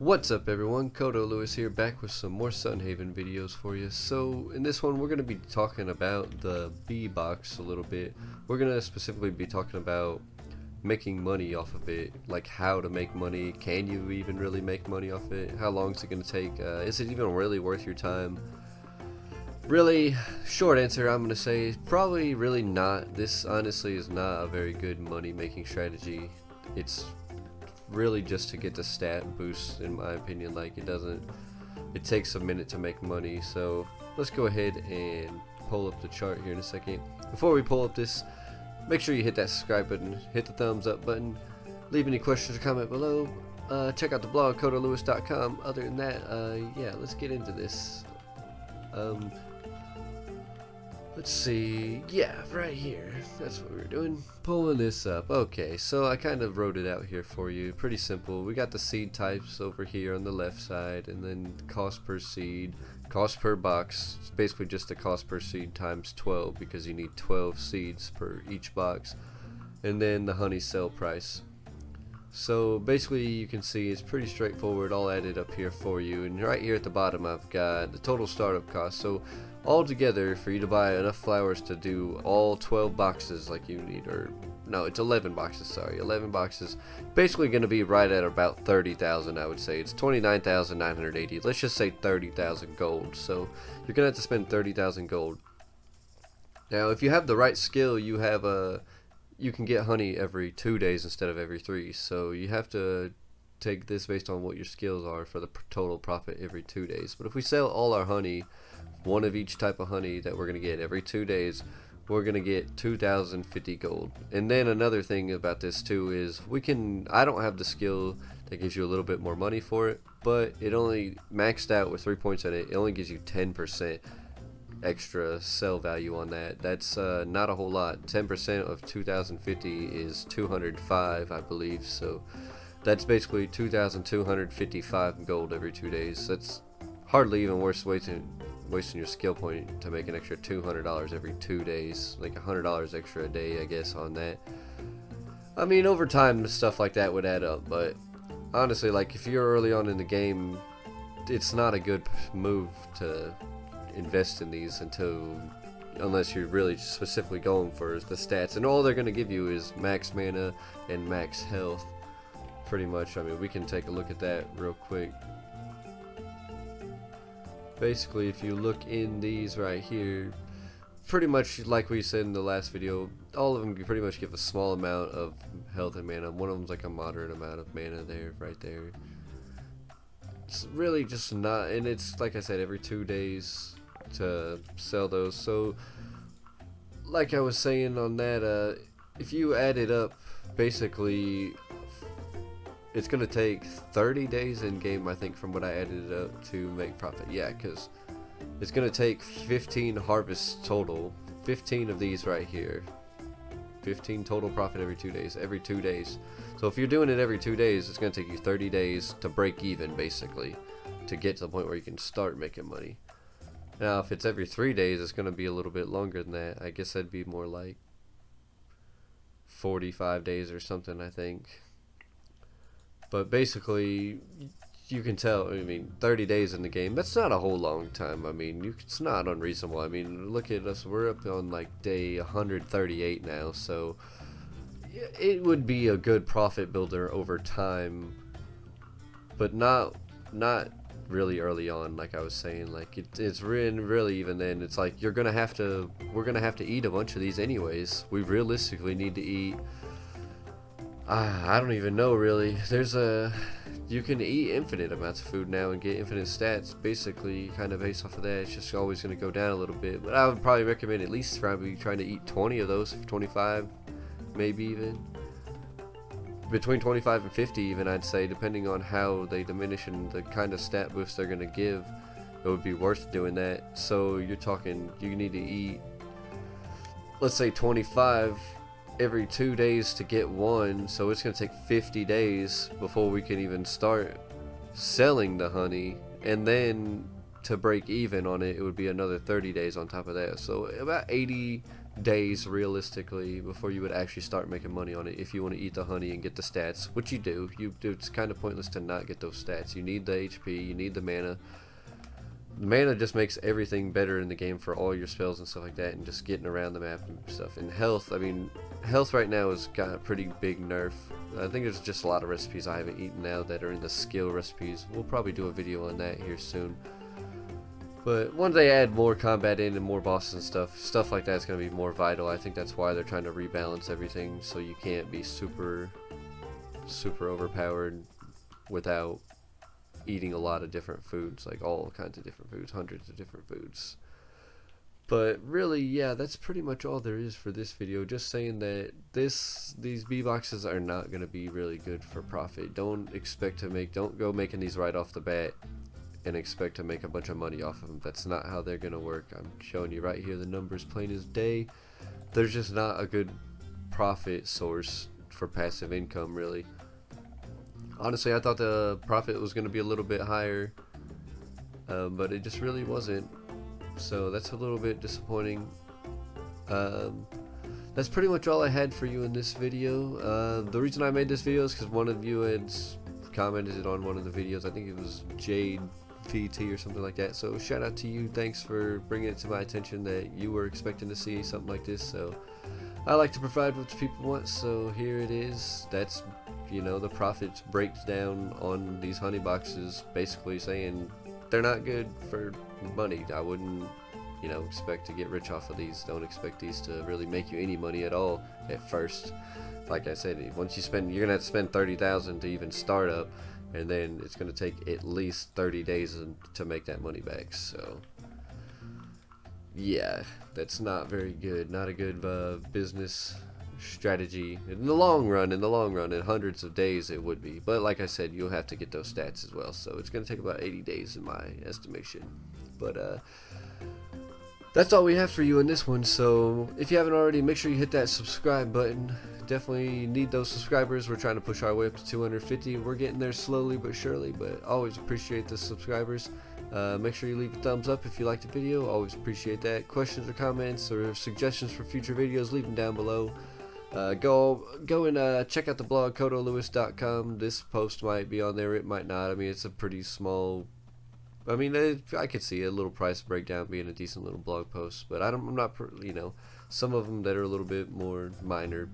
What's up everyone, Kodo Lewis here, back with some more Sunhaven videos for you. So in this one we're going to be talking about the bee box a little bit. We're going to specifically be talking about making money off of it, like how to make money, can you even really make money off it, how long is it going to take, is it even really worth your time? Really, short answer I'm going to say probably really not. This honestly is not a very good money making strategy. It's really just to get the stat boost, in my opinion. Like it takes a minute to make money. So let's go ahead and pull up the chart here in a second. Before we pull up this, make sure you hit that subscribe button, hit the thumbs up button, leave any questions or comment below, check out the blog kodolewis.com. Other than that, yeah, let's get into this. Let's see, yeah, right here, that's what we're doing, pulling this up. Okay, so I kind of wrote it out here for you, pretty simple. We got the seed types over here on the left side, and then cost per seed, cost per box. It's basically just the cost per seed times 12 because you need 12 seeds per each box, and then the honey sell price. So basically you can see it's pretty straightforward, all added up here for you. And right here at the bottom I've got the total startup cost. So altogether, for you to buy enough flowers to do all 12 boxes like you need, or no, it's 11 boxes, sorry, 11 boxes, basically going to be right at about 30,000. I would say it's 29,980. Let's just say 30,000 gold. So you're going to have to spend 30,000 gold. Now if you have the right skill, you can get honey every 2 days instead of every 3. So you have to take this based on what your skills are for the total profit every 2 days. But if we sell all our honey, one of each type of honey that we're going to get every 2 days, we're going to get 2,050 gold. And then another thing about this too is I don't have the skill that gives you a little bit more money for it, but it only maxed out with 3 points in it. It only gives you 10% extra sell value on that. That's not a whole lot. 10% of 2,050 is 205, I believe. So that's basically 2,255 gold every 2 days. That's hardly even worth wasting your skill point to make an extra $200 every 2 days, like $100 extra a day, I guess, on that. I mean, over time stuff like that would add up, but honestly, like if you're early on in the game, it's not a good move to invest in these unless you're really specifically going for the stats, and all they're going to give you is max mana and max health pretty much. I mean, we can take a look at that real quick. Basically, if you look in these right here, pretty much like we said in the last video, all of them pretty much give a small amount of health and mana. One of them's like a moderate amount of mana there, right there. It's really just not, and it's like I said, every 2 days to sell those. So like I was saying on that, if you add it up, basically it's gonna take 30 days in game, I think, from what I added it up to make profit. Yeah, because it's gonna take 15 harvests total, 15 of these right here, 15 total profit every 2 days, every 2 days. So if you're doing it every 2 days, it's going to take you 30 days to break even, basically, to get to the point where you can start making money. Now if it's every 3 days, it's going to be a little bit longer than that. I guess that'd be more like 45 days or something, I think. But basically, you can tell, I mean, 30 days in the game, that's not a whole long time. I mean, it's not unreasonable. I mean, look at us, we're up on like day 138 now, so it would be a good profit builder over time, but not really early on. Like I was saying, like it's really even then, it's like we're gonna have to eat a bunch of these anyways. We realistically need to eat, I don't even know really. You can eat infinite amounts of food now and get infinite stats, basically, kind of based off of that. It's just always going to go down a little bit, but I would probably recommend at least trying to eat 20 of those, 25, maybe even between 25 and 50 even, I'd say, depending on how they diminish and the kind of stat boost they're going to give. It would be worth doing that. So you're talking, you need to eat, let's say 25 every 2 days to get one, so it's going to take 50 days before we can even start selling the honey, and then to break even on it, it would be another 30 days on top of that. So about 80 days realistically before you would actually start making money on it if you want to eat the honey and get the stats, which you do. It's kind of pointless to not get those stats. You need the HP, you need the mana. Mana just makes everything better in the game for all your spells and stuff like that, and just getting around the map and stuff. And health, I mean, health right now has got a pretty big nerf. I think there's just a lot of recipes I haven't eaten now that are in the skill recipes. We'll probably do a video on that here soon. But once they add more combat in and more bosses and stuff like that is going to be more vital. I think that's why they're trying to rebalance everything so you can't be super overpowered without eating a lot of different foods, like all kinds of different foods, hundreds of different foods. But really, yeah, that's pretty much all there is for this video. Just saying that these bee boxes are not going to be really good for profit. Don't go making these right off the bat and expect to make a bunch of money off of them. That's not how they're going to work. I'm showing you right here the numbers plain as day. There's just not a good profit source for passive income, really. Honestly, I thought the profit was going to be a little bit higher, but it just really wasn't. So that's a little bit disappointing. That's pretty much all I had for you in this video. The reason I made this video is because one of you had commented on one of the videos. I think it was Jade VT or something like that. So shout out to you. Thanks for bringing it to my attention that you were expecting to see something like this. So I like to provide what people want, so here it is. That's, you know, the profits breaks down on these honey boxes, basically saying they're not good for money. I wouldn't, you know, expect to get rich off of these. Don't expect these to really make you any money at all at first. Like I said, once you spend, you're gonna have to spend 30,000 to even start up, and then it's gonna take at least 30 days to make that money back. So yeah, that's not very good. Not a good business strategy in the long run. In hundreds of days it would be, but like I said, you'll have to get those stats as well, so it's going to take about 80 days in my estimation. But that's all we have for you in this one. So if you haven't already, make sure you hit that subscribe button. Definitely need those subscribers. We're trying to push our way up to 250. We're getting there slowly but surely, but always appreciate the subscribers. Make sure you leave a thumbs up if you liked the video. Always appreciate that. Questions or comments or suggestions for future videos, leave them down below. Go and check out the blog KotoLewis.com. This post might be on there, it might not. I mean, it's a pretty small, I mean, I could see a little price breakdown being a decent little blog post, but I'm not, you know, some of them that are a little bit more minor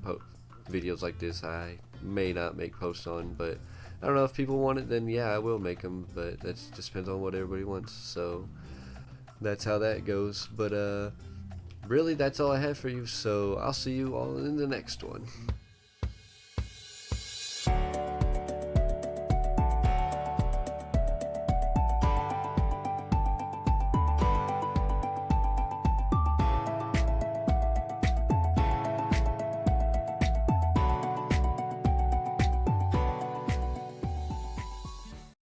videos like this I may not make posts on, but I don't know, if people want it, then yeah, I will make them, but that just depends on what everybody wants. So that's how that goes. But really, that's all I have for you, so I'll see you all in the next one.